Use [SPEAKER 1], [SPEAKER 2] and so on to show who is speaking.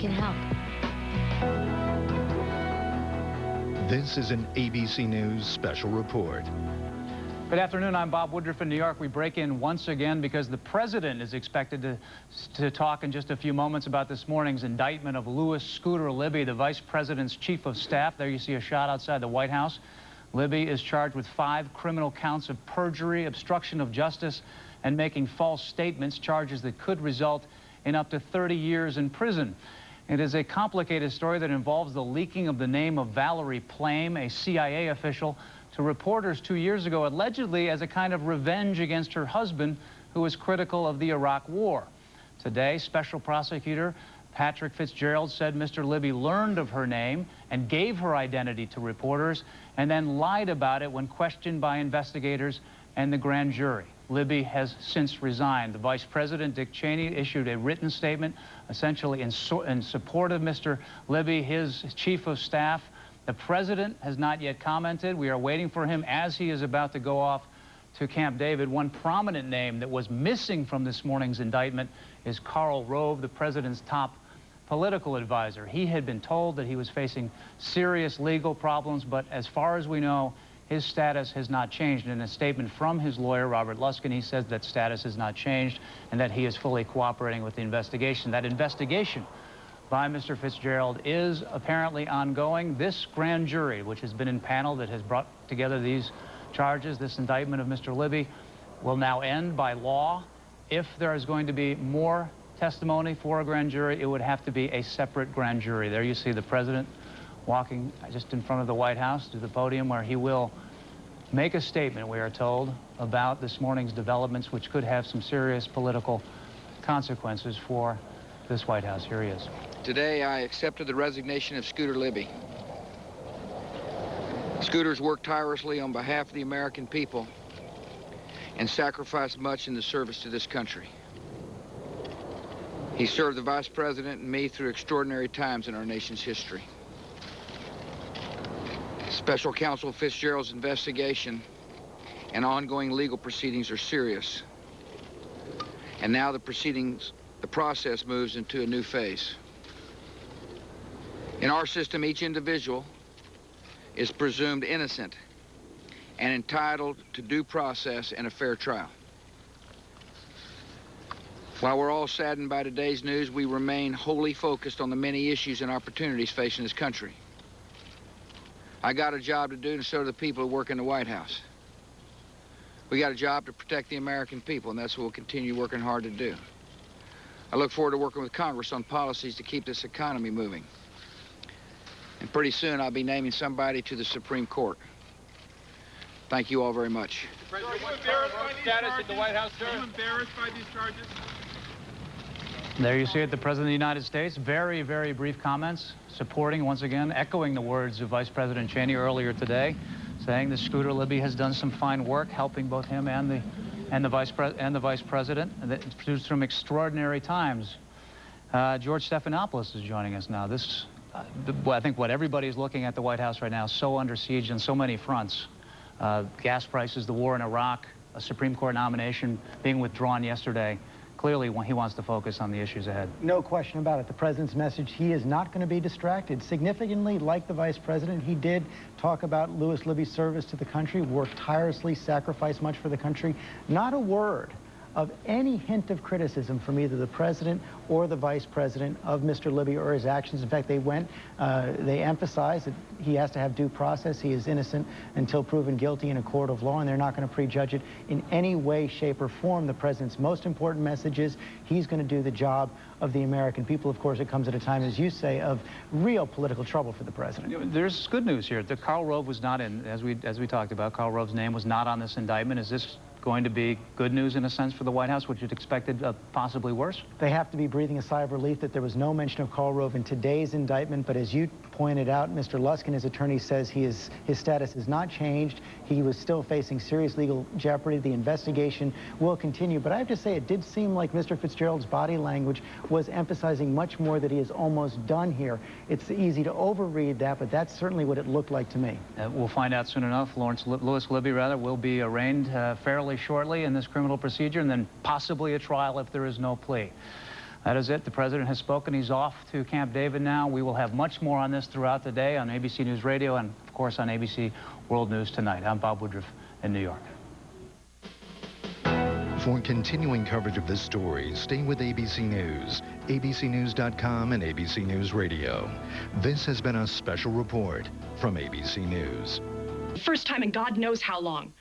[SPEAKER 1] can help.
[SPEAKER 2] This is an ABC News special report.
[SPEAKER 3] Good afternoon. I'm Bob Woodruff in New York. We break in once again because the president is expected to talk in just a few moments about this morning's indictment of Louis Scooter Libby, the vice president's chief of staff. There you see a shot outside the White House. Libby is charged with 5 criminal counts of perjury, obstruction of justice, and making false statements, charges that could result in up to 30 years in prison. It is a complicated story that involves the leaking of the name of Valerie Plame, a CIA official, to reporters 2 years ago, allegedly as a kind of revenge against her husband, who was critical of the Iraq War. Today, Special Prosecutor Patrick Fitzgerald said Mr. Libby learned of her name and gave her identity to reporters and then lied about it when questioned by investigators and the grand jury. Libby has since resigned. The Vice President, Dick Cheney, issued a written statement essentially in support of Mr. Libby, his chief of staff. The President has not yet commented. We are waiting for him as he is about to go off to Camp David. One prominent name that was missing from this morning's indictment is Karl Rove, the President's top political advisor. He had been told that he was facing serious legal problems, but as far as we know, his status has not changed. In a statement from his lawyer, Robert Luskin, he says that status has not changed and that he is fully cooperating with the investigation. That investigation by Mr. Fitzgerald is apparently ongoing. This grand jury, which has been in panel that has brought together these charges, this indictment of Mr. Libby, will now end by law. If there is going to be more testimony for a grand jury, it would have to be a separate grand jury. There you see the President walking just in front of the White House to the podium where he will make a statement, we are told, about this morning's developments, which could have some serious political consequences for this White House. Here he is.
[SPEAKER 4] Today, I accepted the resignation of Scooter Libby. Scooter's worked tirelessly on behalf of the American people and sacrificed much in the service to this country. He served the Vice President and me through extraordinary times in our nation's history. Special Counsel Fitzgerald's investigation and ongoing legal proceedings are serious. And now the process moves into a new phase. In our system, each individual is presumed innocent and entitled to due process and a fair trial. While we're all saddened by today's news, we remain wholly focused on the many issues and opportunities facing this country. I got a job to do, and so do the people who work in the White House. We got a job to protect the American people, and that's what we'll continue working hard to do. I look forward to working with Congress on policies to keep this economy moving. And pretty soon, I'll be naming somebody to the Supreme Court. Thank you all very much.
[SPEAKER 5] President, are you embarrassed by these status at the White House, sir? Are you embarrassed by these charges?
[SPEAKER 3] There you see it, the President of the United States. Very, very brief comments, supporting, once again, echoing the words of Vice President Cheney earlier today, saying that Scooter Libby has done some fine work, helping both him and the Vice President, and that it's produced some extraordinary times. George Stephanopoulos is joining us now. This, I think what everybody's looking at the White House right now, so under siege on so many fronts. Gas prices, the war in Iraq, a Supreme Court nomination being withdrawn yesterday. Clearly, he wants to focus on the issues ahead.
[SPEAKER 6] No question about it. The president's message, he is not going to be distracted. Significantly, like the vice president, he did talk about Louis Libby's service to the country, worked tirelessly, sacrificed much for the country. Not a word of any hint of criticism from either the president or the vice president of Mr. Libby or his actions. In fact, they emphasized that he has to have due process. He is innocent until proven guilty in a court of law, and they're not going to prejudge it in any way, shape, or form. The president's most important message is he's going to do the job of the American people. Of course, it comes at a time, as you say, of real political trouble for the president.
[SPEAKER 3] There's good news here. The Karl Rove was not in, as we talked about. Karl Rove's name was not on this indictment. Is this going to be good news in a sense for the White House, which you'd expected possibly worse?
[SPEAKER 6] They have to be breathing a sigh of relief that there was no mention of Karl Rove in today's indictment, but as you pointed out, Mr. Luskin, his attorney, says his status has not changed. He was still facing serious legal jeopardy. The investigation will continue, but I have to say it did seem like Mr. Fitzgerald's body language was emphasizing much more that he is almost done here. It's easy to overread that, but that's certainly what it looked like to me.
[SPEAKER 3] We'll find out soon enough. Louis Libby, will be arraigned fairly shortly in this criminal procedure, and then possibly a trial if there is no plea. That is it. The president has spoken. He's off to Camp David now. We will have much more on this throughout the day on ABC News Radio and, of course, on ABC World News Tonight. I'm Bob Woodruff in New York.
[SPEAKER 2] For continuing coverage of this story, stay with ABC News, abcnews.com, and ABC News Radio. This has been a special report from ABC News.
[SPEAKER 1] First time in God knows how long.